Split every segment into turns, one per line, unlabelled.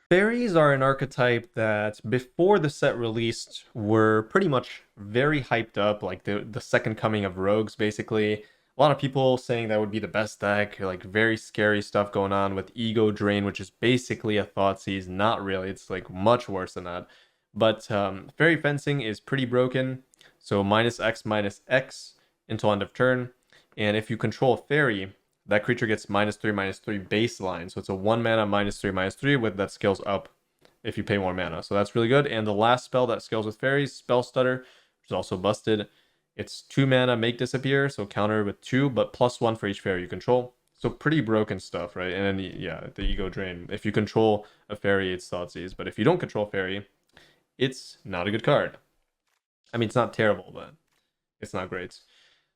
Fairies are an archetype that before the set released were pretty much very hyped up, like the second coming of rogues, basically. A lot of people saying that would be the best deck, like very scary stuff going on with Ego Drain, which is basically a Thoughtseize. Not really, it's like much worse than that. But Fairy Fencing is pretty broken, so -X until end of turn. And if you control a fairy, that creature gets -3/-3 baseline. So it's a 1 mana -3/-3 with that scales up if you pay more mana. So that's really good. And the last spell that scales with fairies, Spell Stutter, which is also busted. It's 2 mana, make disappear, so counter with 2, but +1 for each fairy you control. So pretty broken stuff, right? And then, yeah, the Ego Drain. If you control a fairy, it's Thoughtseize. But if you don't control fairy, it's not a good card. I mean, it's not terrible, but it's not great.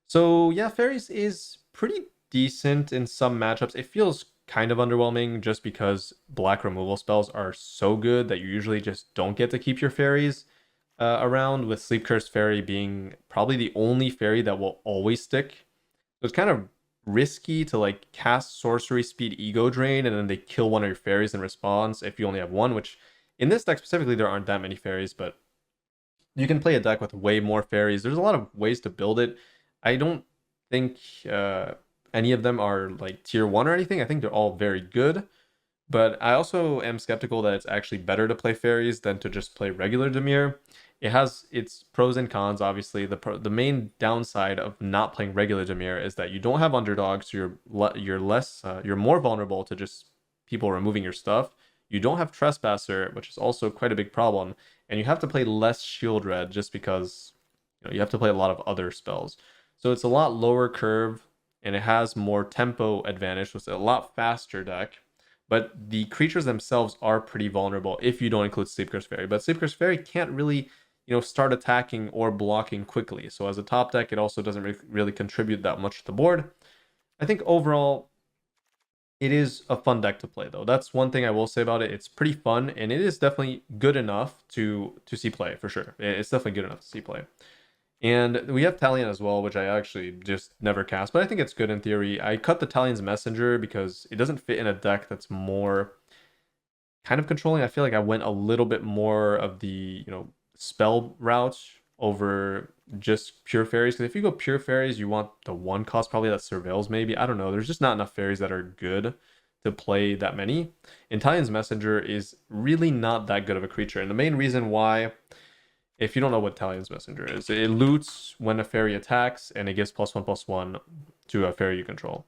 So yeah, Fairies is pretty decent in some matchups. It feels kind of underwhelming just because black removal spells are so good that you usually just don't get to keep your fairies around, with Sleep Curse Fairy being probably the only fairy that will always stick. So it's kind of risky to like cast Sorcery Speed Ego Drain and then they kill one of your fairies in response if you only have one, which in this deck specifically there aren't that many fairies, but you can play a deck with way more fairies. There's a lot of ways to build it. I don't think any of them are like tier 1 or anything. I think they're all very good. But I also am skeptical that it's actually better to play fairies than to just play regular Dimir. It has its pros and cons, obviously. The main downside of not playing regular Dimir is that you don't have underdogs. So you're more vulnerable to just people removing your stuff. You don't have Trespasser, which is also quite a big problem, and you have to play less Shield Red just because you have to play a lot of other spells. So it's a lot lower curve, and it has more tempo advantage, so it's a lot faster deck. But the creatures themselves are pretty vulnerable if you don't include Sleep Curse Fairy. But Sleep Curse Fairy can't really, start attacking or blocking quickly. So as a top deck, it also doesn't really contribute that much to the board. I think overall, it is a fun deck to play, though. That's one thing I will say about it. It's pretty fun, and it is definitely good enough to see play, for sure. It's definitely good enough to see play. And we have Talion as well, which I actually just never cast, but I think it's good in theory. I cut the Talion's Messenger because it doesn't fit in a deck that's more kind of controlling. I feel like I went a little bit more of the, spell route over just pure fairies. Because if you go pure fairies, you want the one cost probably that surveils maybe. I don't know. There's just not enough fairies that are good to play that many. And Talion's Messenger is really not that good of a creature. And the main reason why, if you don't know what Talion's Messenger is, it loots when a fairy attacks and it gives +1/+1 to a fairy you control.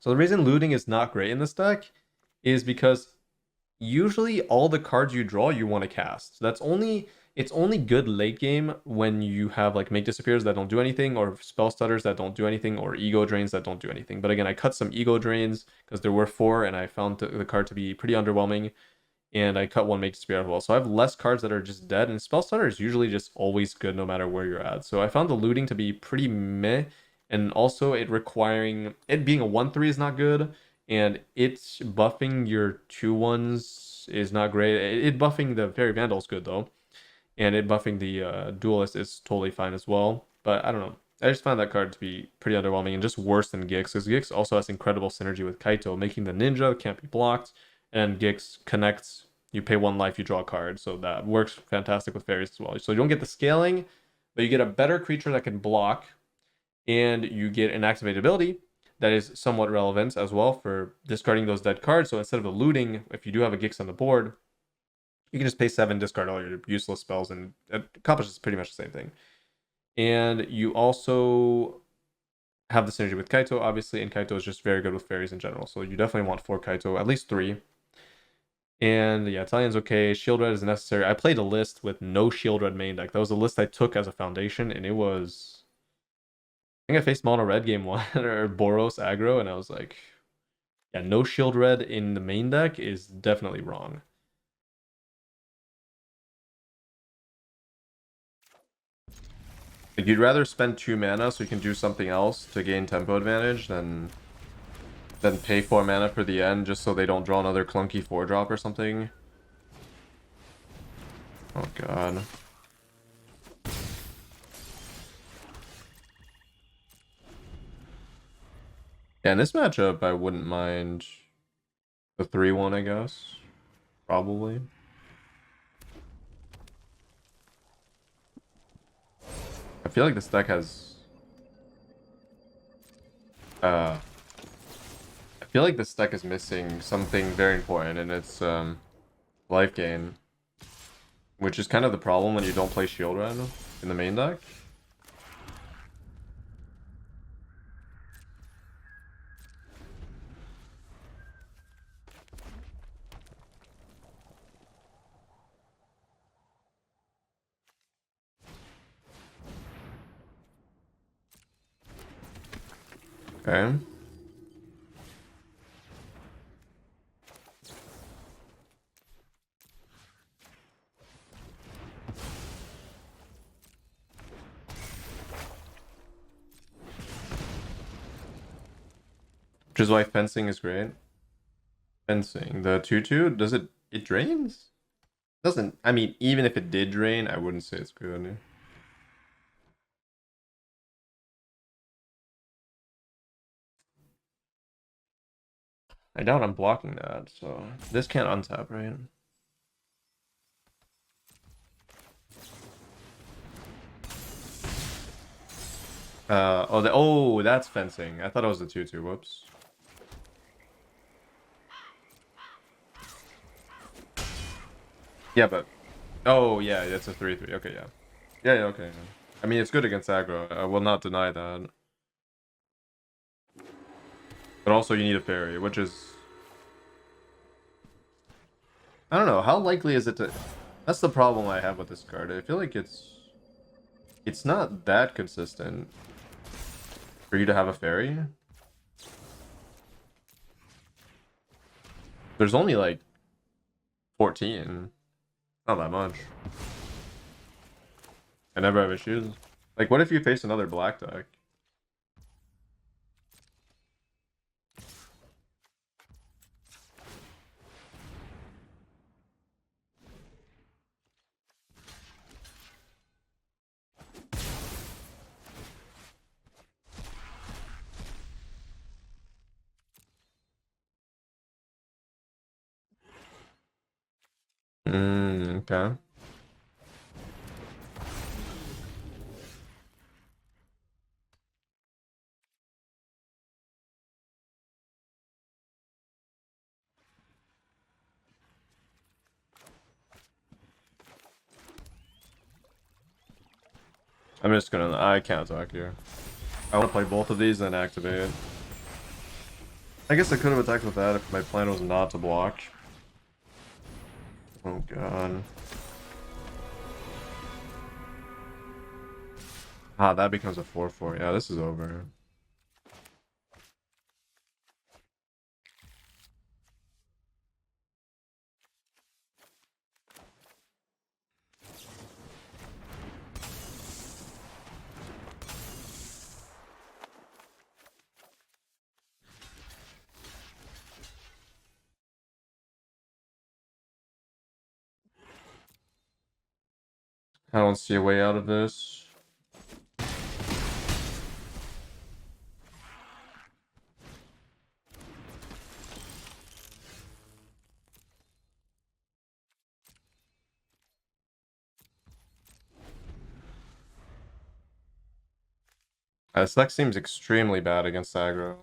So the reason looting is not great in this deck is because usually all the cards you draw you want to cast. It's only good late game when you have like make disappears that don't do anything, or spell stutters that don't do anything, or ego drains that don't do anything. But again, I cut some ego drains because there were 4 and I found the card to be pretty underwhelming, and I cut one make disappear as well. So I have less cards that are just dead, and spell stutter is usually just always good no matter where you're at. So I found the looting to be pretty meh, and also it being a 1/3 is not good, and it's buffing your 2/1s is not great. It buffing the Fairy Vandal is good though, and it buffing the Duelist is totally fine as well. But I don't know. I just found that card to be pretty underwhelming and just worse than Gix, because Gix also has incredible synergy with Kaito, making the ninja can't be blocked, and Gix connects. You pay 1 life, you draw a card, so that works fantastic with fairies as well. So you don't get the scaling, but you get a better creature that can block, and you get an activated ability that is somewhat relevant as well for discarding those dead cards. So instead of the looting, if you do have a Gix on the board, you can just pay 7, discard all your useless spells, and it accomplishes pretty much the same thing. And you also have the synergy with Kaito, obviously, and Kaito is just very good with fairies in general. So you definitely want 4 Kaito, at least 3. And yeah, Talion's okay. Shield Red is necessary. I played a list with no Shield Red main deck. That was a list I took as a foundation, and it was, I think I faced Mono Red game 1 or Boros aggro, and I was like, yeah, no Shield Red in the main deck is definitely wrong. Like, you'd rather spend 2 mana so you can do something else to gain tempo advantage than pay 4 mana for the end just so they don't draw another clunky 4-drop or something. Oh god. Yeah, in this matchup, I wouldn't mind the 3-1, I guess. probably. I feel like this deck has I feel like this deck is missing something very important, and it's life gain, which is kind of the problem when you don't play Shield Red in the main deck. Okay. Which is why fencing is great. Fencing. The 2/2, does it drains? Doesn't, I mean, even if it did drain, I wouldn't say it's good. I doubt I'm blocking that, so this can't untap, right? Oh, that's fencing. I thought it was the 2/2. Whoops. Yeah, but oh yeah, it's a 3/3. Okay, yeah. Yeah, yeah, okay. I mean, it's good against aggro. I will not deny that. But also, you need a fairy, which is, I don't know. How likely is it to? That's the problem I have with this card. I feel like it's not that consistent for you to have a fairy. There's only like 14. Not that much. I never have issues. Like, what if you face another black deck? Okay. I'm just gonna, I can't attack here. I want to play both of these and then activate. I guess I could have attacked with that if my plan was not to block. Oh god. Ah, that becomes a 4/4. Yeah, this is over. I don't see a way out of this. This deck seems extremely bad against aggro.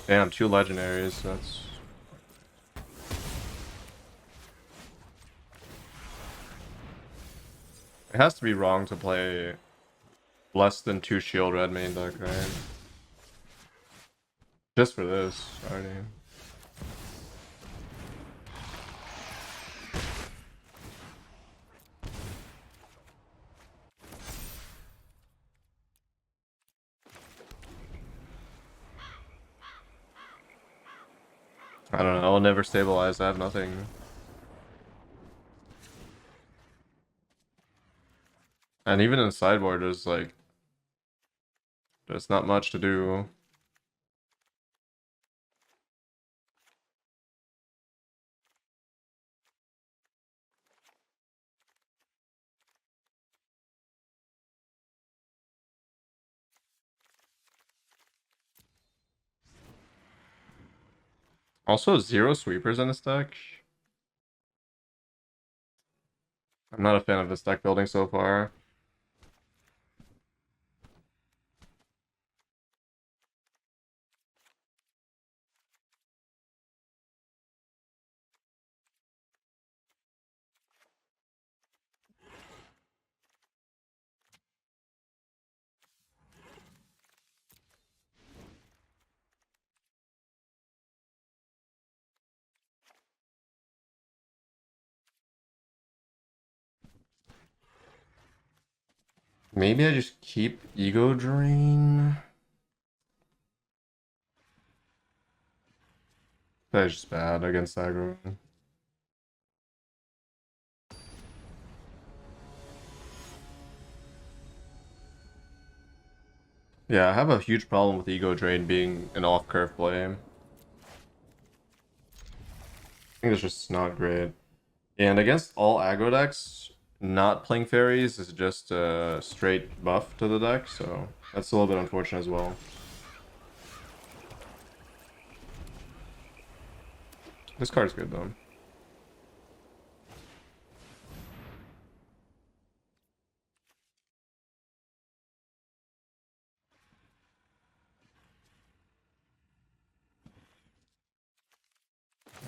Damn, 2 legendaries. That's. It has to be wrong to play less than 2 shield red main deck, right? Just for this, already. I don't know. I'll never stabilize. I have nothing. And even in the sideboard, there's not much to do. Also, 0 sweepers in this deck. I'm not a fan of this deck building so far. Maybe I just keep Ego Drain. That's just bad against aggro. Yeah, I have a huge problem with Ego Drain being an off-curve play. I think it's just not great. And against all aggro decks, not playing fairies is just a straight buff to the deck, so that's a little bit unfortunate as well. This card's good though.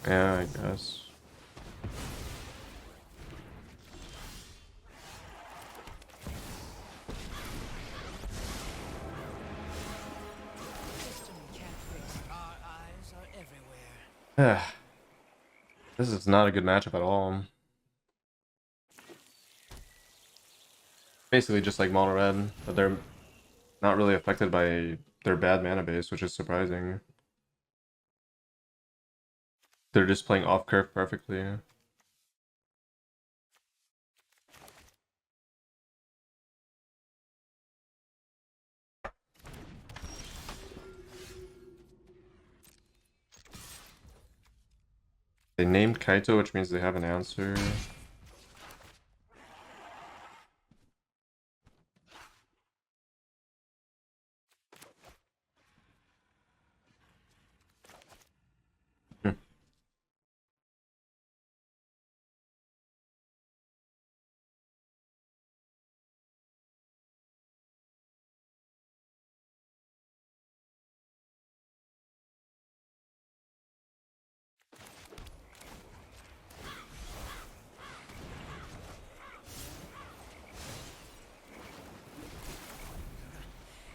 Yeah, I guess. This is not a good matchup at all. Basically just like mono red, but they're not really affected by their bad mana base, which is surprising. They're just playing off curve perfectly. They named Kaito, which means they have an answer. Hmm.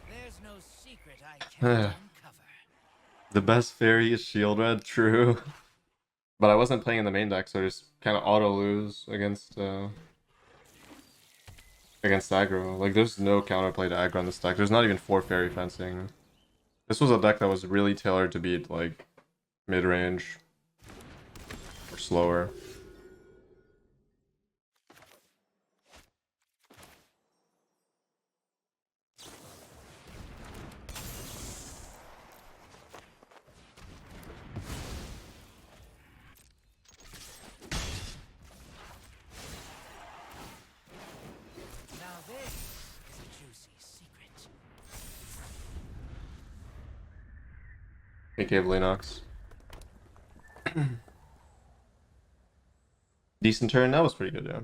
There's no secret I can't uncover.
The best fairy is shield red, true. But I wasn't playing in the main deck, so I just kind of auto lose against aggro. Like, there's no counterplay to aggro in this deck. There's not even 4 fairy fencing. This was a deck that was really tailored to beat, like, mid-range or slower.
Now this is a juicy secret.
He gave Linox. Decent turn, that was pretty good, yeah.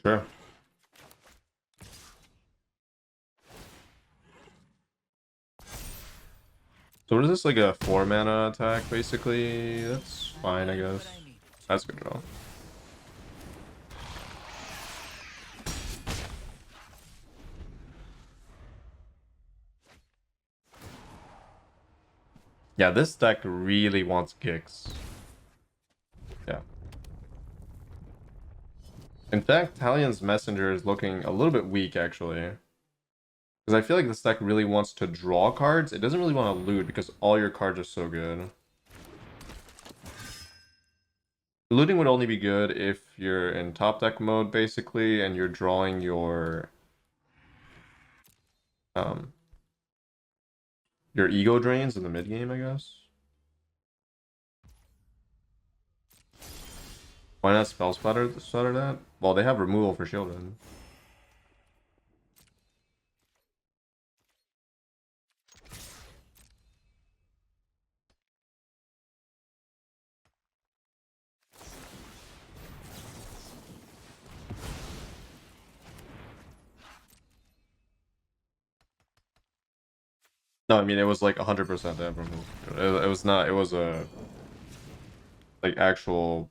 Sure. So what is this, like a 4 mana attack, basically? That's fine, I guess. That's a good draw. Yeah, this deck really wants Gix. Yeah. In fact, Talion's Messenger is looking a little bit weak, actually. Because I feel like this deck really wants to draw cards. It doesn't really want to loot because all your cards are so good. Looting would only be good if you're in top deck mode, basically, and you're drawing um your ego drains in the mid game, I guess. Why not spell splatter that? Well, they have removal for shielded. No, I mean it was like 100% damage removal. It was not. It was a like actual.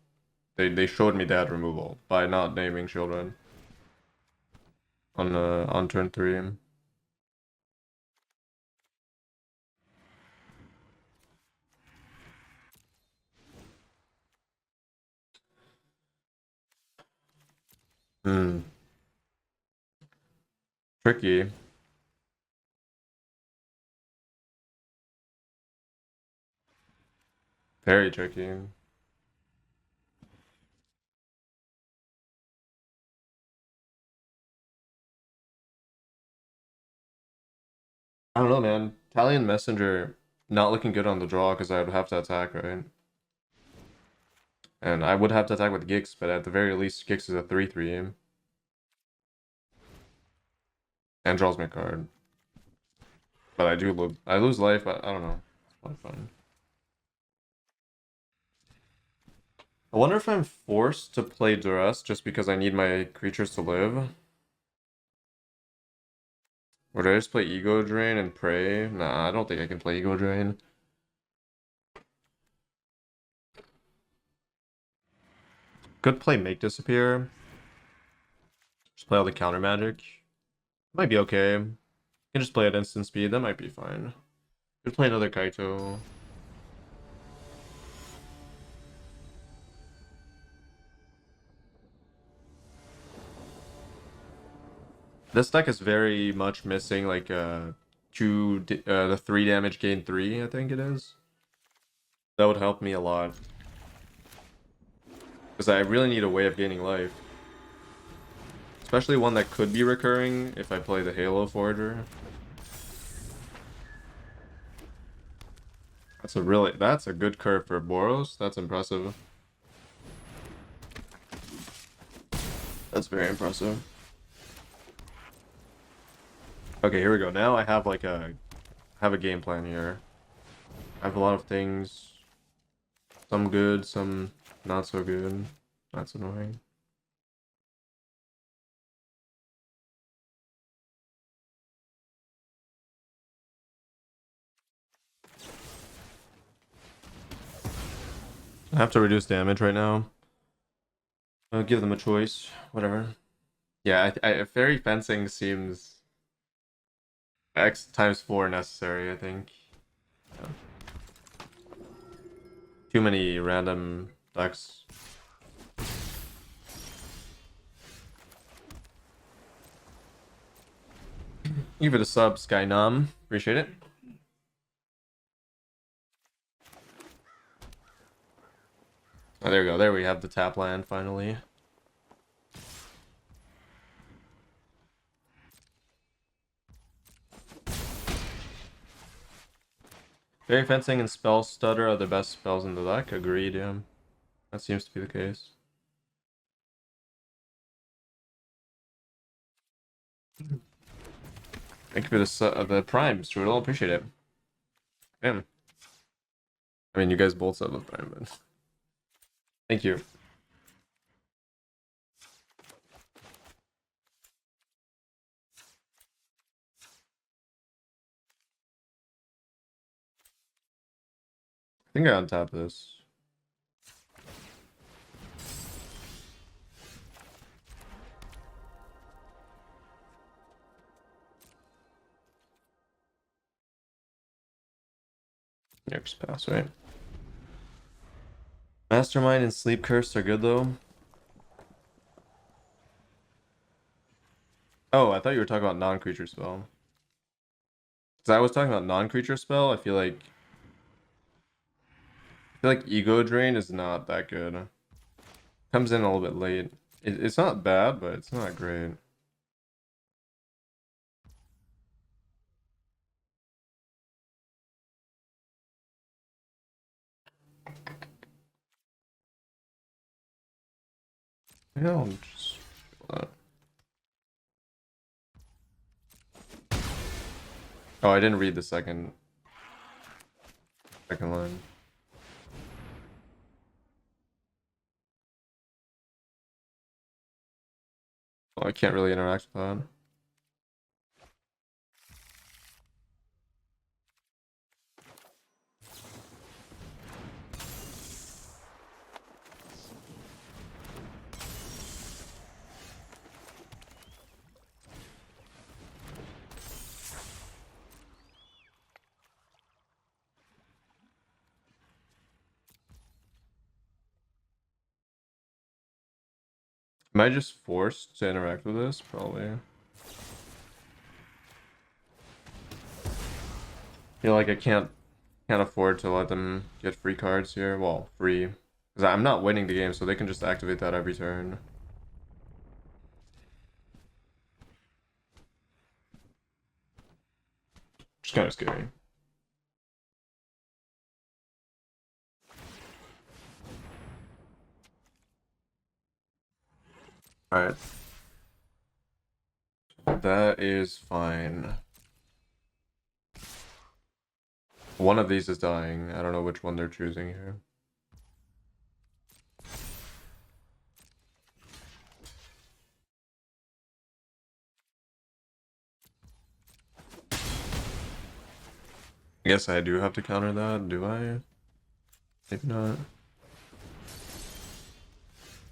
They showed me dad removal by not naming children on turn 3. Hmm. Tricky. Very tricky. I don't know, man. Italian Messenger not looking good on the draw because I would have to attack, right? And I would have to attack with Gix, but at the very least, Gix is a 3/3 aim and draws me a card. But I lose life, but I don't know. It's a lot of fun. I wonder if I'm forced to play Duress just because I need my creatures to live. Or do I just play Ego Drain and pray? Nah, I don't think I can play Ego Drain. Could play Make Disappear. Just play all the counter magic. Might be okay. Can just play at instant speed. That might be fine. Could play another Kaito. This deck is very much missing like the 3 damage gain 3, I think it is. That would help me a lot. Because I really need a way of gaining life. Especially one that could be recurring if I play the Halo Forger. That's a good curve for Boros. That's impressive. That's very impressive. Okay, here we go. Now I have like a game plan here. I have a lot of things. Some good, some not so good. That's annoying. I have to reduce damage right now. I'll give them a choice. Whatever. Yeah, fairy fencing seems X times 4 necessary, I think. Yeah. Too many random decks. Give it a sub, Skynum. Appreciate it. Oh, there we go. There we have the tap land finally. Fairy fencing and spell stutter are the best spells in the deck. Agreed, yeah. That seems to be the case. Thank you for the prime, Strudel. Appreciate it. Damn. I mean, you guys both said the prime, but thank you. I think I untap this. Yeah, just pass, right? Mastermind and Sleep Curse are good though. Oh, I thought you were talking about non-creature spell. Because I was talking about non-creature spell, I feel like Ego Drain is not that good. Comes in a little bit late. It's not bad, but it's not great. Yeah, I'll just Oh, I didn't read the second line. Well, I can't really interact with that. Am I just forced to interact with this? Probably. Feel like I can't afford to let them get free cards here. Well, free. Because I'm not winning the game, so they can just activate that every turn. Which is kind of scary. Alright. That is fine. One of these is dying. I don't know which one they're choosing here. I guess I do have to counter that, do I? Maybe not.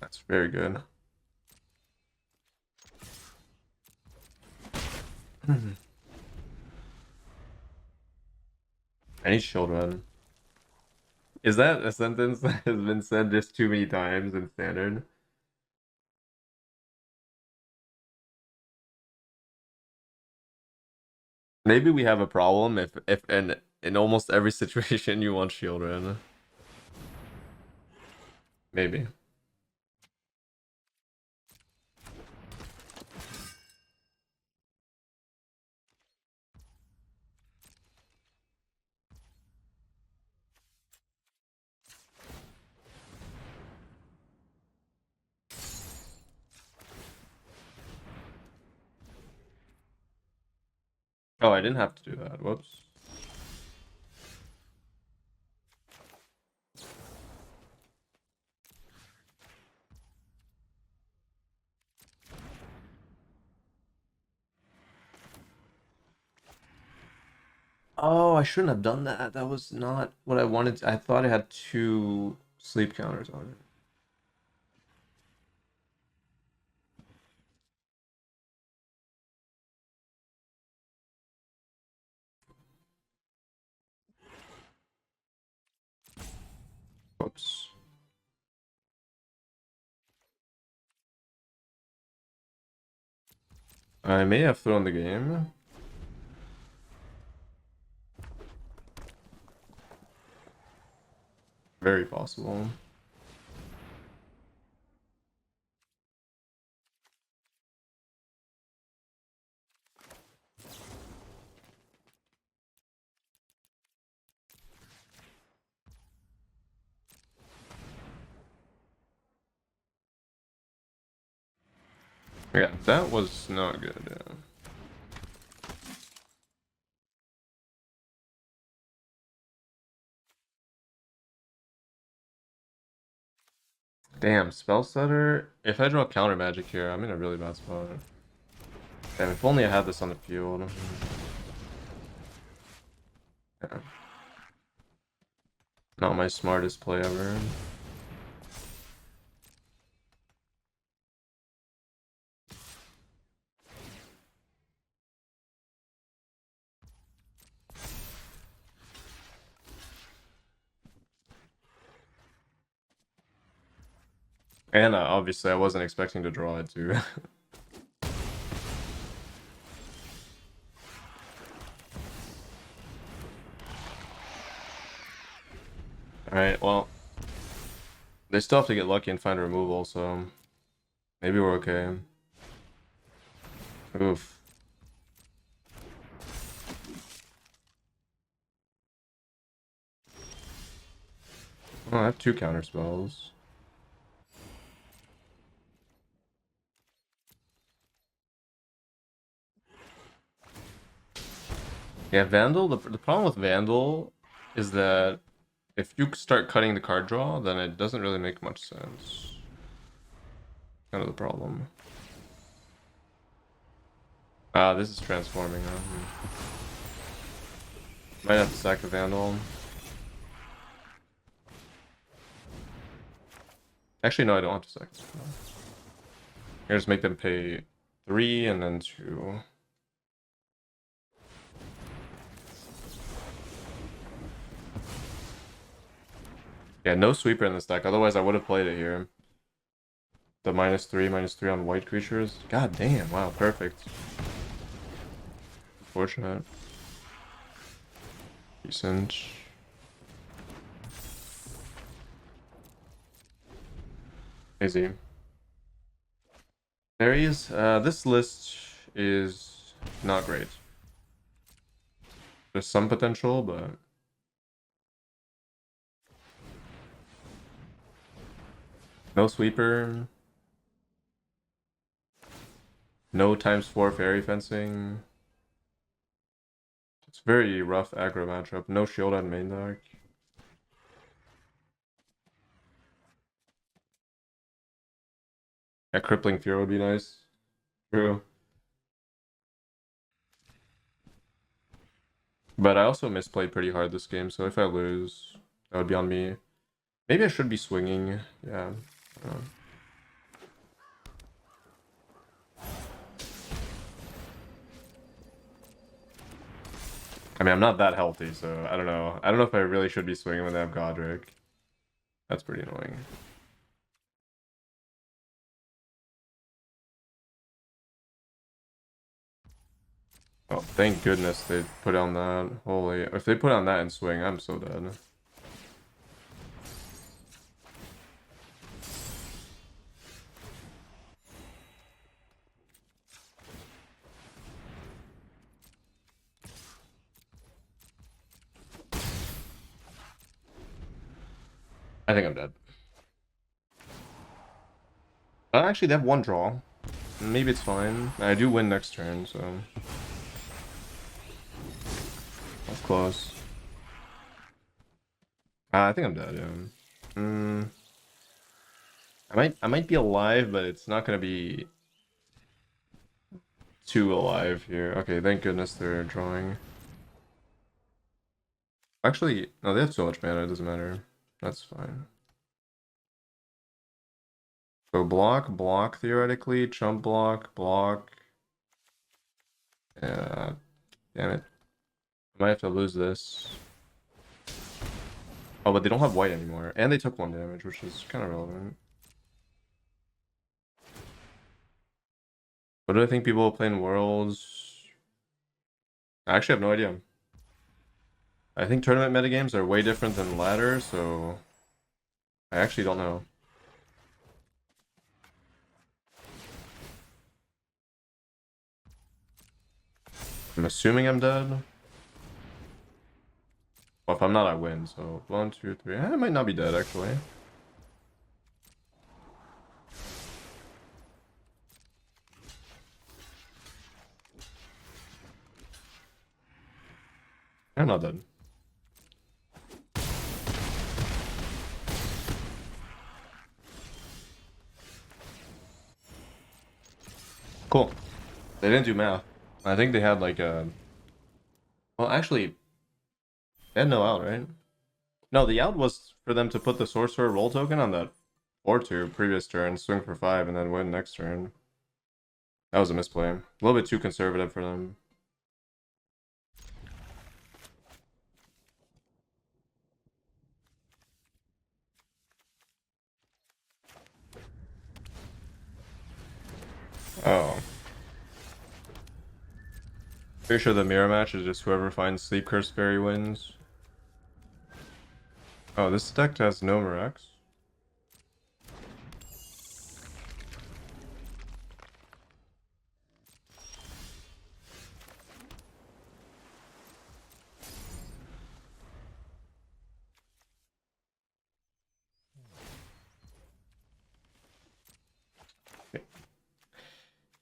That's very good. I need children. Is that a sentence that has been said just too many times in standard? Maybe we have a problem if in almost every situation you want children. Maybe. Oh, I didn't have to do that. Whoops. Oh, I shouldn't have done that. That was not what I wanted. I thought I had two sleep counters on it. Whoops. I may have thrown the game. Very possible. Yeah, that was not good. Yeah. Damn, spell setter. If I draw counter magic here, I'm in a really bad spot. Damn, if only I had this on the field. Yeah. Not my smartest play ever. And obviously I wasn't expecting to draw it too. Alright, well, they still have to get lucky and find removal, so maybe we're okay. Oof. Oh, I have two counter spells. Yeah, Vandal, the problem with Vandal is that if you start cutting the card draw, then it doesn't really make much sense. Kind of the problem. Ah, this is transforming. Might have to sack the Vandal. Actually, no, I don't have to sack. I just make them pay 3 and then 2. Yeah, no sweeper in this deck. Otherwise, I would have played it here. the -3/-3 on white creatures. God damn, wow, perfect. Unfortunate. Decent. Easy. Fairies, this list is not great. There's some potential, but no sweeper, no ×4 fairy fencing. It's very rough aggro matchup. No shield on main deck. A crippling fear would be nice. True. But I also misplayed pretty hard this game, so if I lose, that would be on me. Maybe I should be swinging. Yeah. I don't know. I mean, I'm not that healthy, so I don't know. I don't know if I really should be swinging when they have Godric. That's pretty annoying. Oh, thank goodness they put on that. Holy, if they put on that and swing, I'm so dead. I think I'm dead. Actually, they have one draw. Maybe it's fine. I do win next turn, so that's close. I think I'm dead. Yeah. I might be alive, but it's not gonna be too alive here. Okay, thank goodness they're drawing. Actually, no, they have so much mana, it doesn't matter. That's fine. So block, theoretically. Chump block. Yeah, damn it. I might have to lose this. Oh, but they don't have white anymore. And they took 1 damage, which is kind of relevant. What do I think people play in Worlds? I actually have no idea. I think tournament metagames are way different than ladder, so I actually don't know. I'm assuming I'm dead. Well, if I'm not, I win. So 1, 2, 3. I might not be dead, actually. I'm not dead. Cool. They didn't do math. I think they had like a... Well, actually, they had no out, right? No, the out was for them to put the sorcerer roll token on that 4/2 previous turn, swing for 5, and then win next turn. That was a misplay. A little bit too conservative for them. Oh. Pretty sure the mirror match is just whoever finds Sleep Curse Fairy wins. Oh, this deck has no Mirax.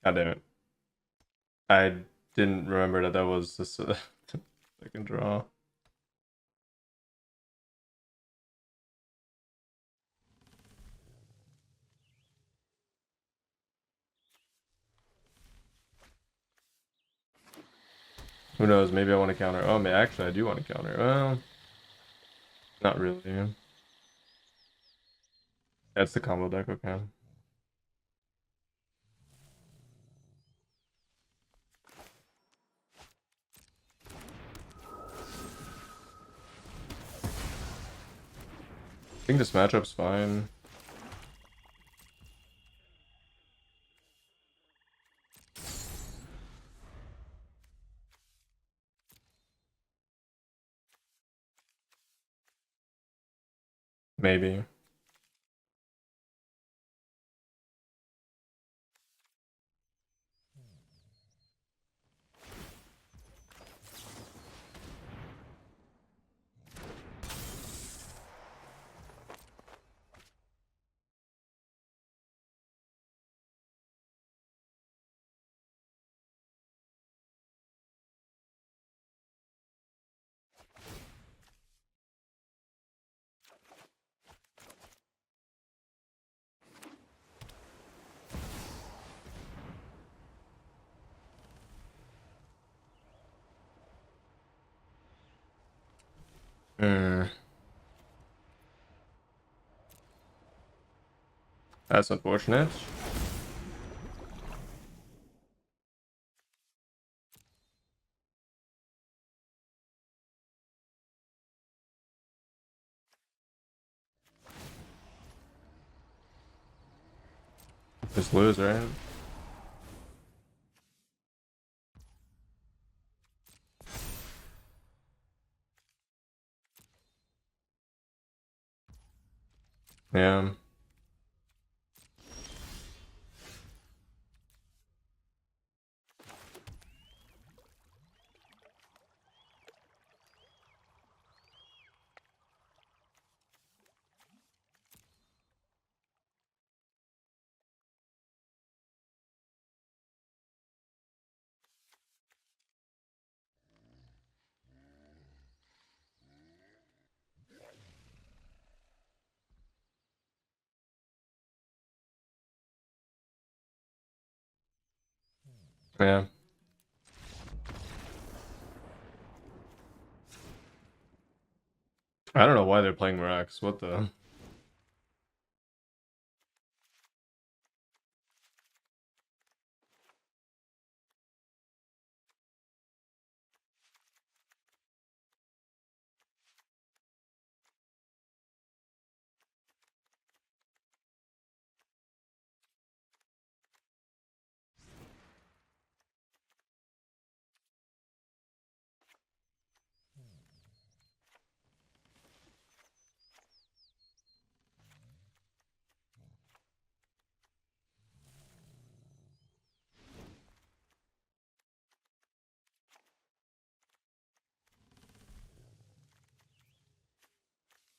God damn it. I didn't remember that that was this second draw. Who knows? Maybe I want to counter. Oh, man, actually, I do want to counter. Well, not really. That's the combo deck, okay. I think this matchup's fine. maybe. Hmm. That's unfortunate. Just lose, right? Yeah. Yeah. I don't know why they're playing Mirax. What the?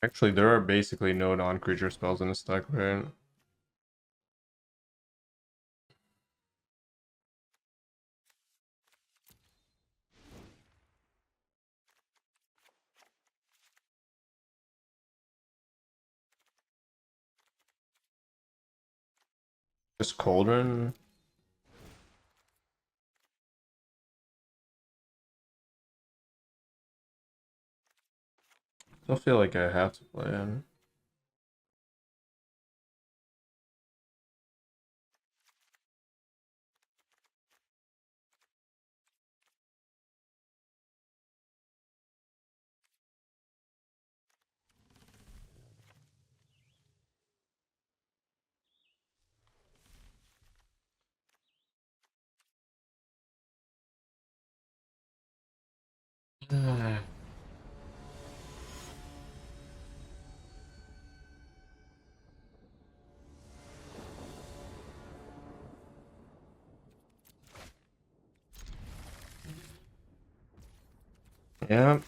Actually, there are basically no non-creature spells in this deck, right? Just Cauldron. Still feel like I have to play it. Yeah.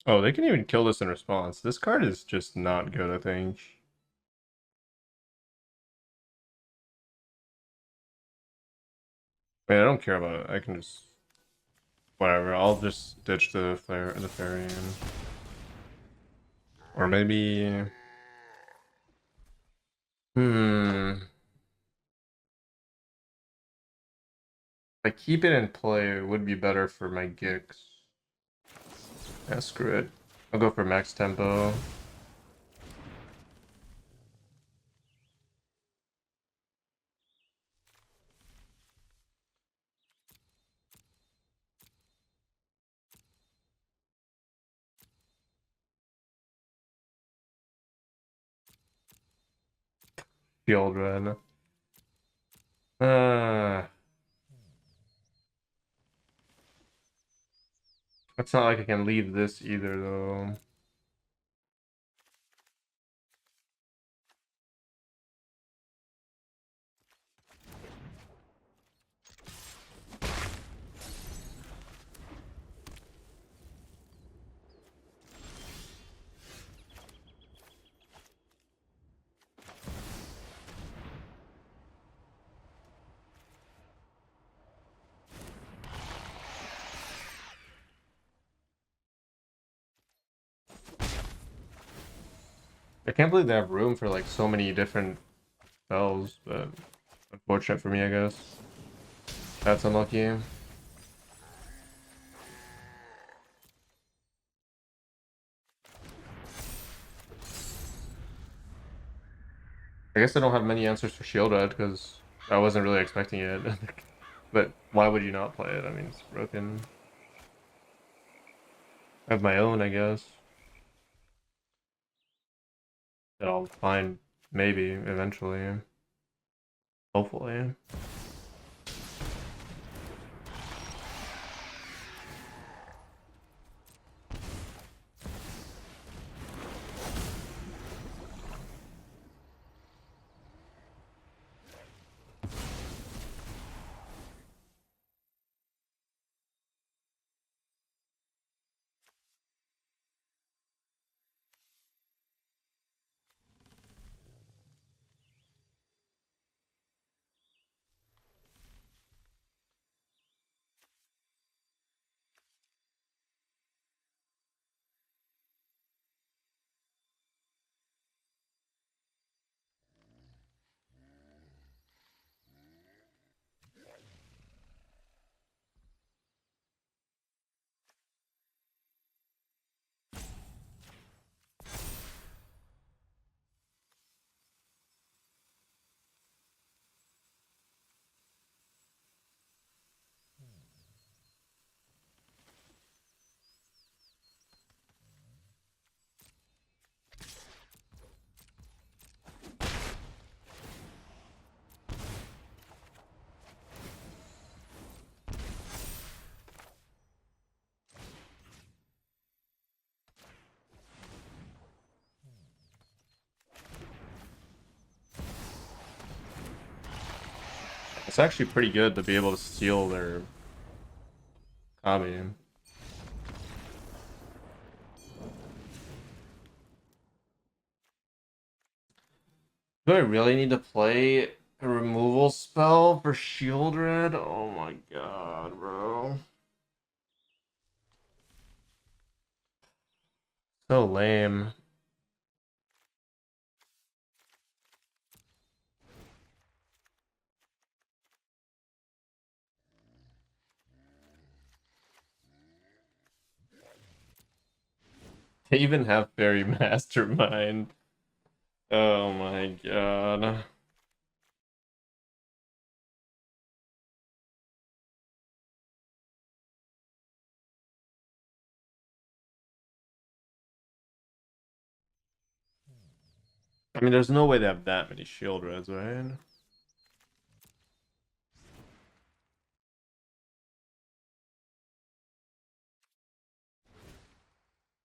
Oh, they can even kill this in response. This card is just not good, I think. I mean, I don't care about it. I can just whatever. I'll just ditch the fairy and or maybe hmm. If I keep it in play, it would be better for my Gix. Yeah, screw it. I'll go for max tempo. Field red. Uh, it's not like I can leave this either, though. I can't believe they have room for like so many different spells, but unfortunate for me, I guess. That's unlucky. I guess I don't have many answers for Shield Red because I wasn't really expecting it. But why would you not play it? I mean, it's broken. I have my own, I guess. That I'll find maybe eventually. Hopefully. It's actually pretty good to be able to steal their Kami. Do I really need to play a removal spell for Shield Red? Oh my god, bro. So lame. They even have Fairy Mastermind. Oh my god. I mean, there's no way they have that many Shield Reds, right?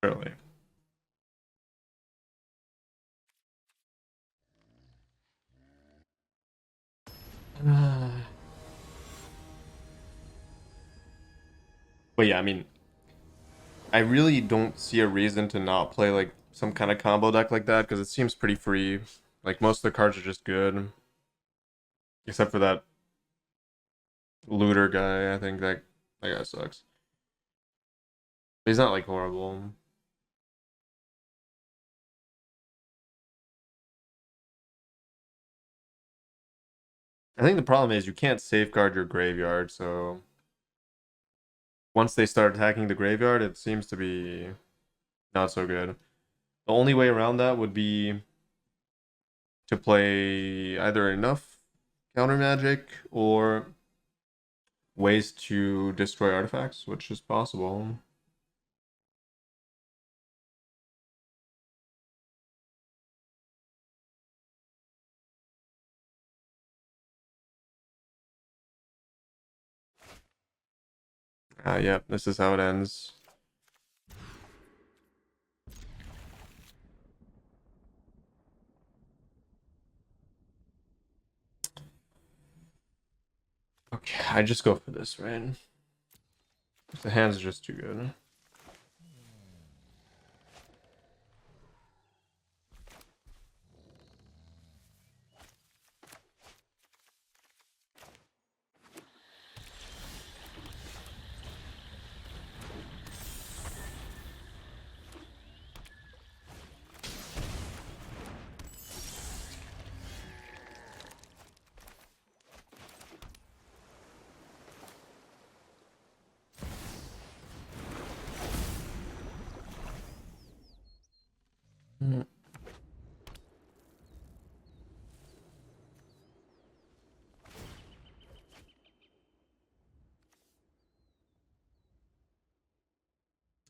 Surely. But yeah, I mean, I really don't see a reason to not play like some kind of combo deck like that because it seems pretty free. Like most of the cards are just good, except for that looter guy. I think that guy sucks. But he's not like horrible. I think the problem is you can't safeguard your graveyard, so once they start attacking the graveyard, it seems to be not so good. The only way around that would be to play either enough counter magic or ways to destroy artifacts, which is possible. Yep, this is how it ends. Okay, I just go for this, right? The hands are just too good. Mm.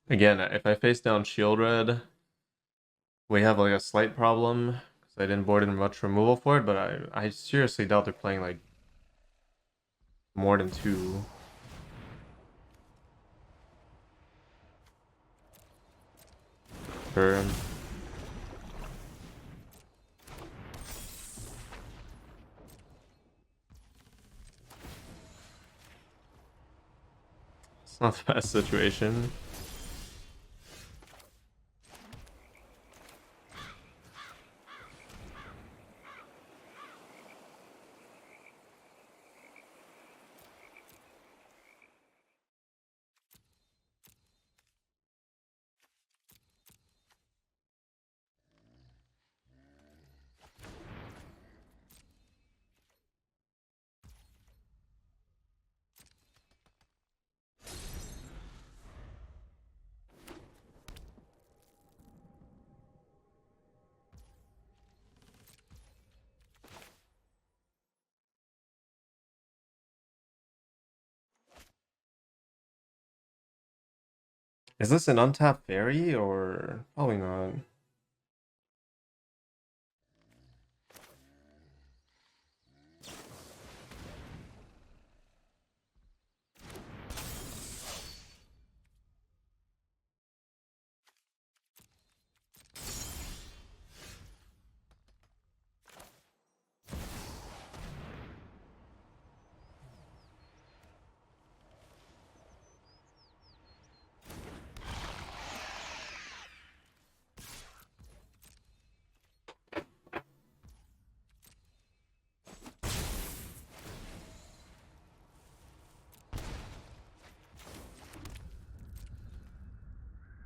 Again, if I face down Shield Red, we have like a slight problem because I didn't board in much removal for it, but I seriously doubt they're playing like more than two. Burn. It's not the best situation. Is this an untapped fairy or probably not?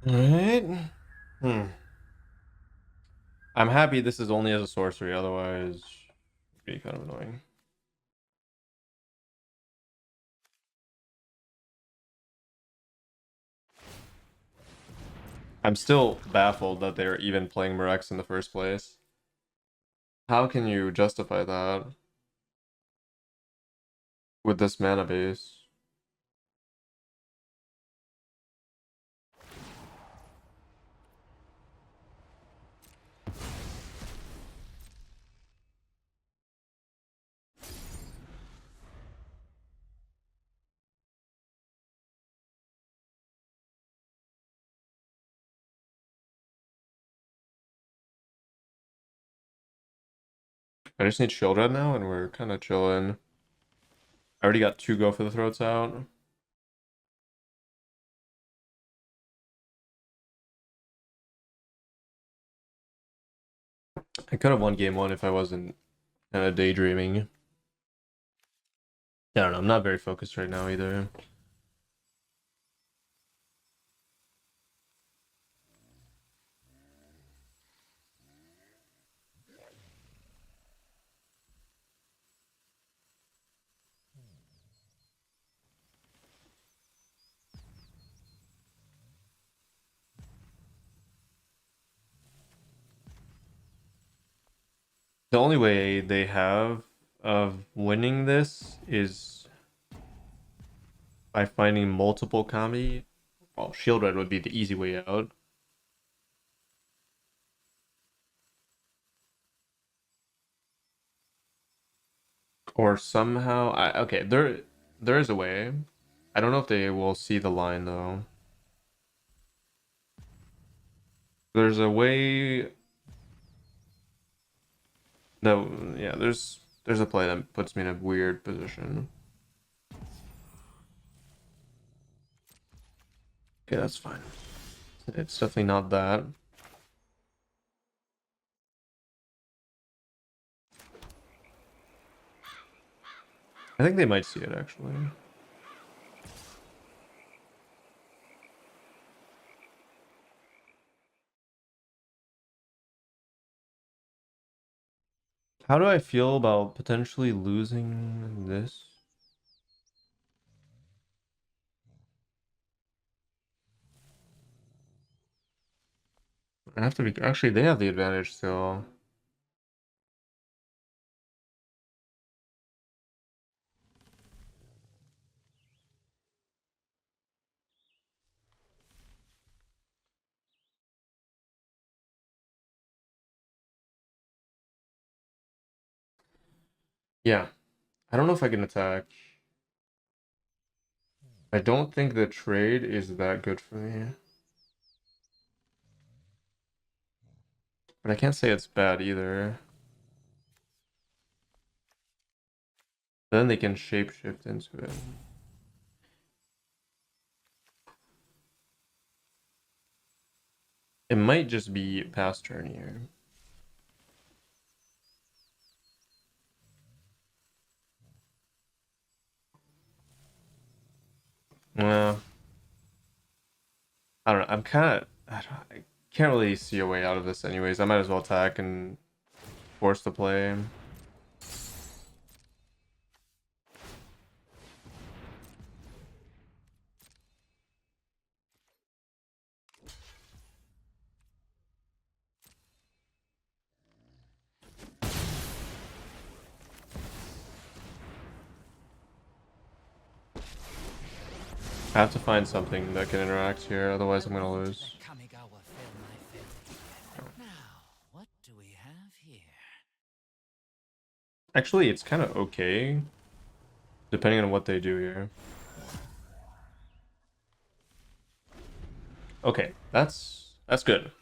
Alright. Hmm. I'm happy this is only as a sorcery, otherwise it'd be kind of annoying. I'm still baffled that they're even playing Murex in the first place. How can you justify that with this mana base? I just need Shield Red now, and we're kind of chilling. I already got two Go for the Throats out. I could have won game one if I wasn't kind of daydreaming. I don't know, I'm not very focused right now either. The only way they have of winning this is by finding multiple kami. Well, shield red would be the easy way out. Or somehow, okay, there is a way. I don't know if they will see the line though. There's a way that yeah, there's a play that puts me in a weird position. Okay, that's fine. It's definitely not that. I think they might see it actually. How do I feel about potentially losing this? I have to be actually they have the advantage still. Yeah. I don't know if I can attack. I don't think the trade is that good for me. But I can't say it's bad either. Then they can shapeshift into it. It might just be past turn here. Well, I don't know. I can't really see a way out of this anyways. I might as well attack and force the play. I have to find something that can interact here, otherwise I'm gonna lose.
Let Kamigawa fill my fill. Now, what do we have here?
Actually, it's kind of okay, depending on what they do here. Okay, that's good.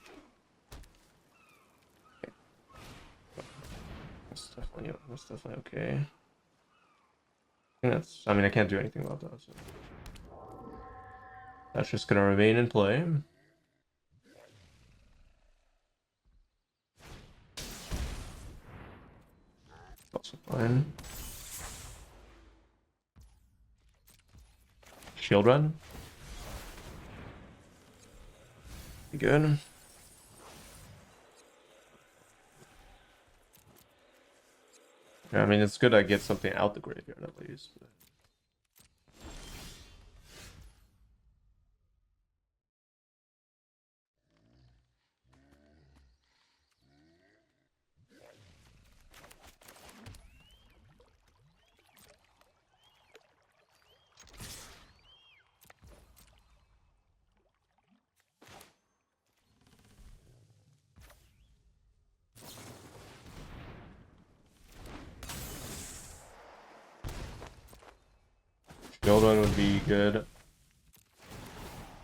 That's definitely okay. I think that's. I mean, I can't do anything about that. So that's just gonna remain in play. Also fine. Shield run. Be good. Yeah, I mean, it's good I get something out the graveyard at least. But... Shield run would be good.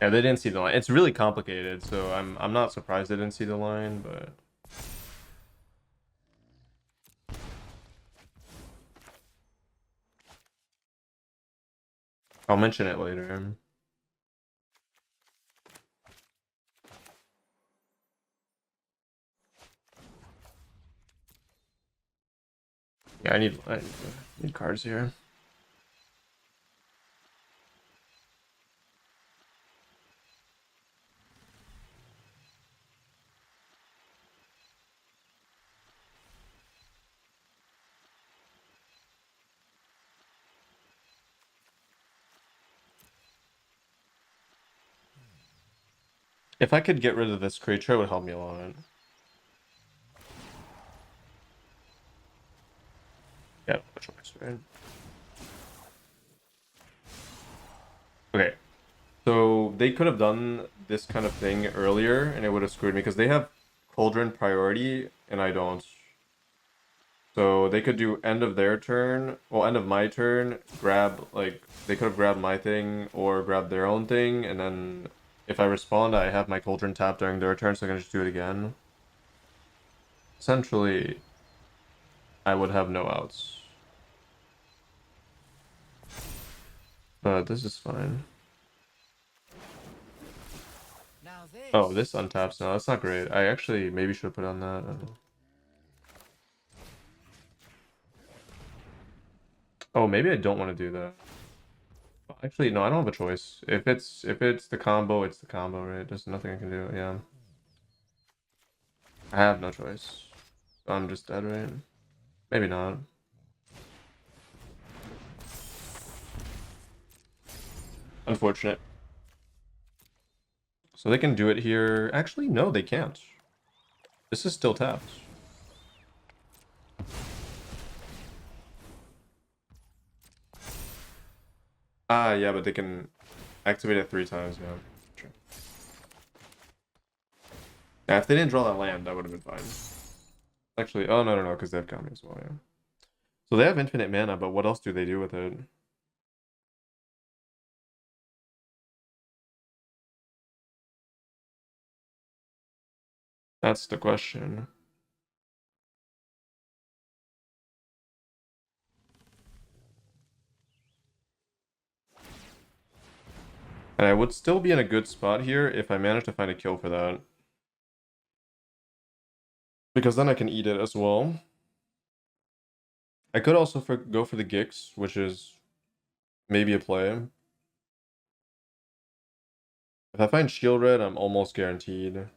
Yeah, they didn't see the line. It's really complicated, so I'm not surprised they didn't see the line, but I'll mention it later. Yeah, I need cards here. If I could get rid of this creature, it would help me a lot. Yeah, no choice, right? Okay. So they could have done this kind of thing earlier and it would have screwed me because they have Cauldron priority and I don't. So they could do end of their turn, well, end of my turn, grab, like, they could have grabbed my thing or grabbed their own thing, and then if I respond, I have my Cauldron tap during their turn, so I can just do it again. Essentially, I would have no outs. But this is fine.
Now
Oh,
this
this untaps now. That's not great. I actually maybe should have put on that. I don't know. Oh, maybe I don't want to do that. Actually, no, I don't have a choice. If it's the combo, it's the combo, right? There's nothing I can do. Yeah. I have no choice. So I'm just dead, right? Maybe not. Unfortunate. So they can do it here. Actually, no, they can't. This is still tapped. Ah, yeah, but they can activate it 3 times, yeah. Sure. Yeah, if they didn't draw that land, that would have been fine. Actually, oh, no, because they have Kami as well, yeah. So they have infinite mana, but what else do they do with it? That's the question. And I would still be in a good spot here if I manage to find a kill for that. Because then I can eat it as well. I could also go for the Gix, which is maybe a play. If I find Shield Red, I'm almost guaranteed.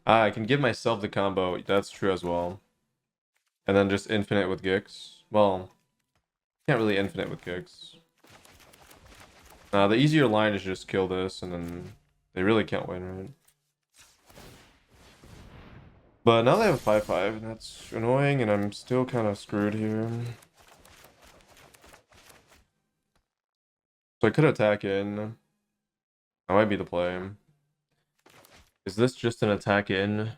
Ah, I can give myself the combo. That's true as well. And then just infinite with Gix. Well, can't really infinite with Gix. The easier line is just kill this, and then they really can't win, right? But now they have a 5-5, and that's annoying, and I'm still kind of screwed here. So I could attack in. That might be the play. Is this just an attack in?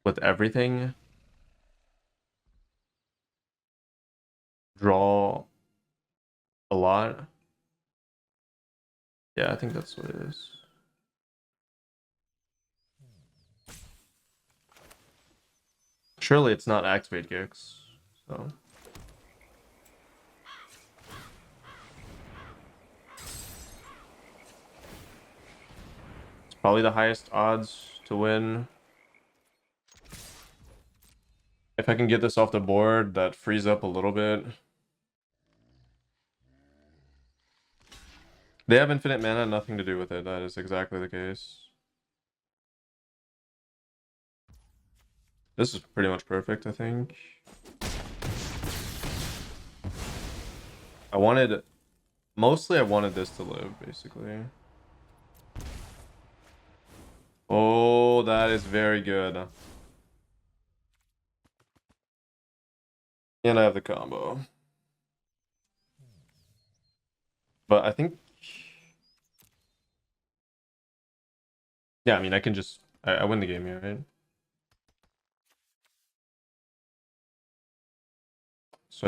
With everything? Draw a lot? Yeah, I think that's what it is. Surely it's not activate Gix, so... Probably the highest odds to win. If I can get this off the board, that frees up a little bit. They have infinite mana, nothing to do with it. That is exactly the case. This is pretty much perfect, I think. Mostly I wanted this to live, basically. Oh, that is very good. And I have the combo. But I think... Yeah, I mean, I can just... I win the game here, right? So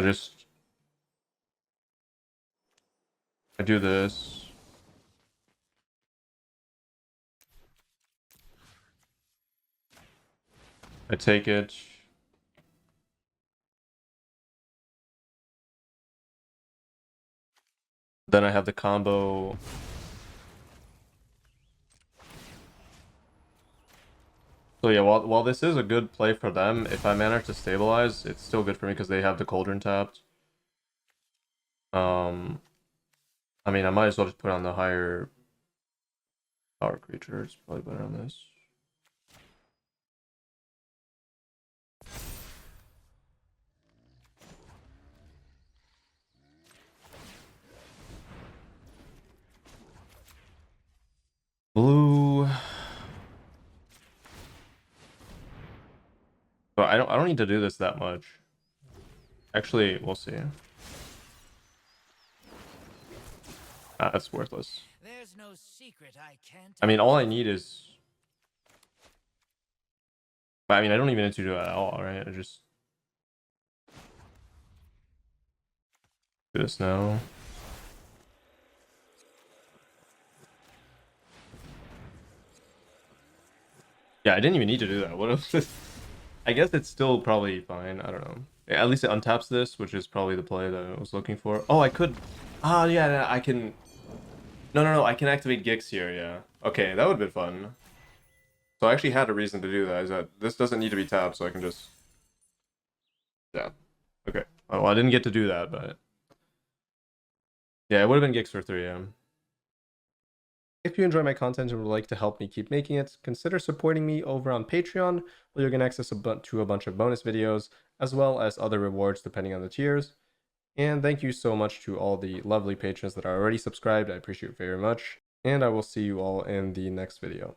I do this. I take it. Then I have the combo. So yeah, while this is a good play for them, if I manage to stabilize, it's still good for me because they have the Cauldron tapped. Um, I mean, I might as well just put on the higher power creature. It's probably better on this. I don't need to do this that much. Actually, we'll see. That's worthless.
There's no secret I can't.
I mean, all I need is... I mean, I don't even need to do that at all, right? I just... do this now. Yeah, I didn't even need to do that. What if this... I guess it's still probably fine. I don't know. Yeah, at least it untaps this, which is probably the play that I was looking for. Oh, I could... Ah, yeah, I can... No, I can activate Gix here, yeah. Okay, that would have been fun. So I actually had a reason to do that, is that this doesn't need to be tapped, so I can just... Yeah. Okay. Oh, well, I didn't get to do that, but... Yeah, it would have been Gix for 3, yeah. If you enjoy my content and would like to help me keep making it, consider supporting me over on Patreon, where you're going to access to a bunch of bonus videos, as well as other rewards depending on the tiers. And thank you so much to all the lovely patrons that are already subscribed. I appreciate it very much. And I will see you all in the next video.